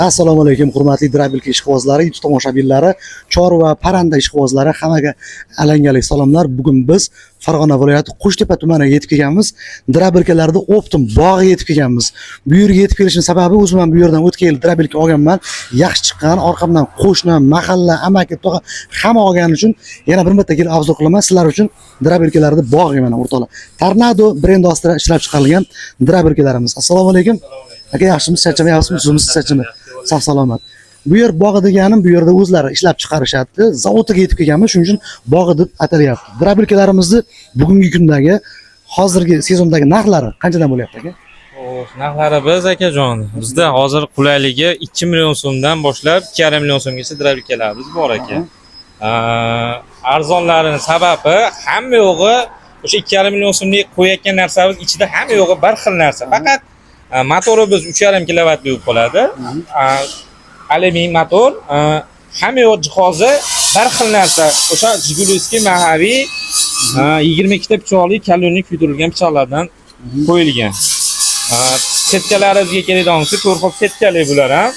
Assalomu alaykum, hurmatli Drabilka ishqibozlari, YouTube tomoshabinlari, chor va parranda ishqibozlari, hammaga alangali salomlar. Bugun biz Farg'ona viloyati Qo'shtepa tumaniga yetib kelganmiz. Drabilkalarda Optim bog'iga yetib kelganmiz. Bu yerga yetib kelishim sababi o'zim ham bu yerdan o'tgan yil Drabilka olganman. Yaxshi chiqqan, orqamdan qo'shni, mahalla, amaki, tog'a hamma olgani uchun yana bir marta kelib obzor qilaman sizlar uchun. Drabilkalarda bog'i mana o'rtoqlar. Tornado brendi ostida ishlab chiqarilgan Drabilkalarimiz. Assalomu alaykum. Aka, yaxshimisiz? Charchamayapsizmi? O'zimiz charchamay. Sog' salomat. Bu yer bog'i deganim, bu yerda o'zlari ishlab chiqarishadi. Zavodiga yetib kelganmiz, shuning uchun bog'i deb atalyapti. Drabilkalarimizni bugungi kundagi hozirgi sezondagi narxlari qanchadan bo'lyapti aka? Narxlari biz akajon, bizda hozir qulayligi 2 million so'mdan boshlab 2,5 million so'mgacha drabilkalarimiz bor aka. Arzonlarining sababi hamma yo'g'i o'sha 2,5 million so'mlik qo'yayotgan narsamiz ichida hamma yo'g'i bir xil narsa. Faqat motori biz 3,5 kilovatli bo'lib qoladi. Alyumin motor, hamma yo'q jihozi bir xil narsa. O'sha Jigulovskiy mahaviy 22 ta pichoqli kalonli kuydirilgan pichoqlardan qo'yilgan. Setkalarga keladigan bo'lsa, 4 xil setkali bular ham.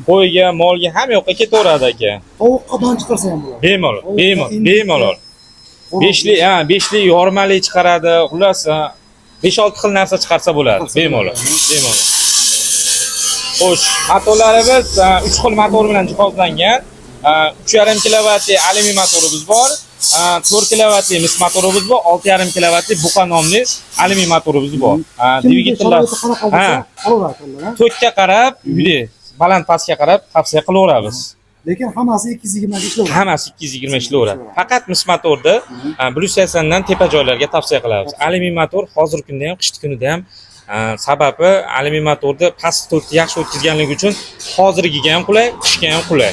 Qo'yga, molga hamma yoqqa ketaveradi aka. Tovuqqa don chiqarsa ham bo'ladi. Bemalol. 5li yormali chiqaradi. Xullas 5-6 xil narsa chiqarsa bo'ladi. Bemalol. Xo'sh, motorlarimiz 3 xil motor bilan jihozlangan. 3,5 kilovatli alyumin motorimiz bor, 4 kilovatli mis motorimiz bor, 6,5 kilovatli buqa nomli alyumin motorimiz bor. Dvigatellar to'kka qarab, baland pastga qarab tavsiya qilaveramiz. Lekin hammasi 220 ga ishlayveradi. Hammasi 220 ishlayveradi. Faqat mis motorda 180 dan tepa joylarga tavsiya qilamiz. Alyumin motor hozirgi kunda ham, qishki kunida ham sababi alyumin motorda past tortni yaxshi o'tkazganligi uchun hozirgiga ham qulay, qishga ham qulay.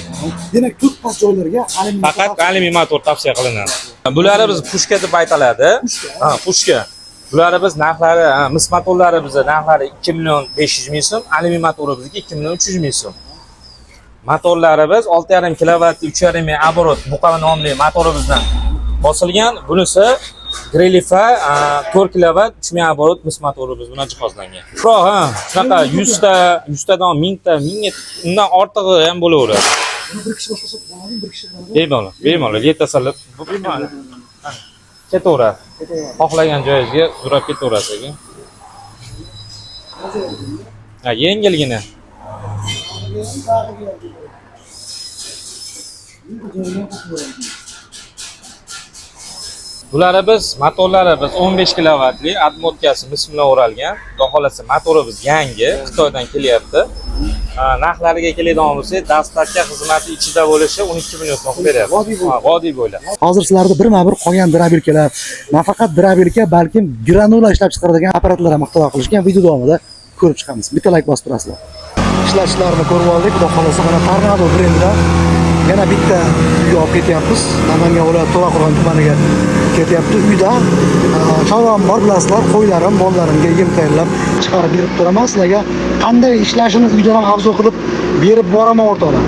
Demak, ko'p past joylarga alyumin faqat alyumin motor tavsiya qilinadi. Bular biz pushka deb aytiladi. Pushka. Bular biz narxlari, mis motorlari bizda narxlari 2 million 500 ming so'm, alyumin motori bizga 2 million 300 ming so'm. Motorlarimiz 6,5 kilovatli 3,5 ming оборот buqa nomli motorimizdan bosilgan. Bunisi Grelifa 4 kilovat 3 ming оборот mis motorimiz bilan jihozlangan. Shunaqa 100 tadan 1000 ta, 1000 undan ortig'i ham bo'laveradi. Bir kishi boshqasi bo'ladimi? Bir kishi Bemalol yetasalib ketaveradi. Xohlagan joyingizga yurib ketaverasiz. Yengilgina. Bularimiz motorlarimiz 15 kilovatli atmotkasi mis bilan o'ralgan. Xudo xolasa motorimiz yangi, Xitoydan kelyapti. Narxlariga keladigan bo'lsak, dastlabki xizmati ichida bo'lishi 12 million so'm beryapti. Vodiy bo'ylab. Hozir sizlarda birma-bir qolgan drabilkalar, nafaqat drabilka, balkim granula ishlab chiqaradigan apparatlar ham ixtiro qilishgan. Video davomida ko'rib chiqamiz. Bitta like bosib turasizlar. Ishlashlarini ko'rib oldik. Xudo xolasa mana Tornado brendidan yana bitta uyga olib ketyapmiz. Namangan viloyati To'raqo'rg'on tumaniga ketyapti. Uyda chorvam bor, bilasizlar, qo'ylarim, mollarimga yem tayyorlab chiqarib berib turaman. Sizlarga qanday ishlashini uydan ham obzor qilib berib boraman o'rtoqlar.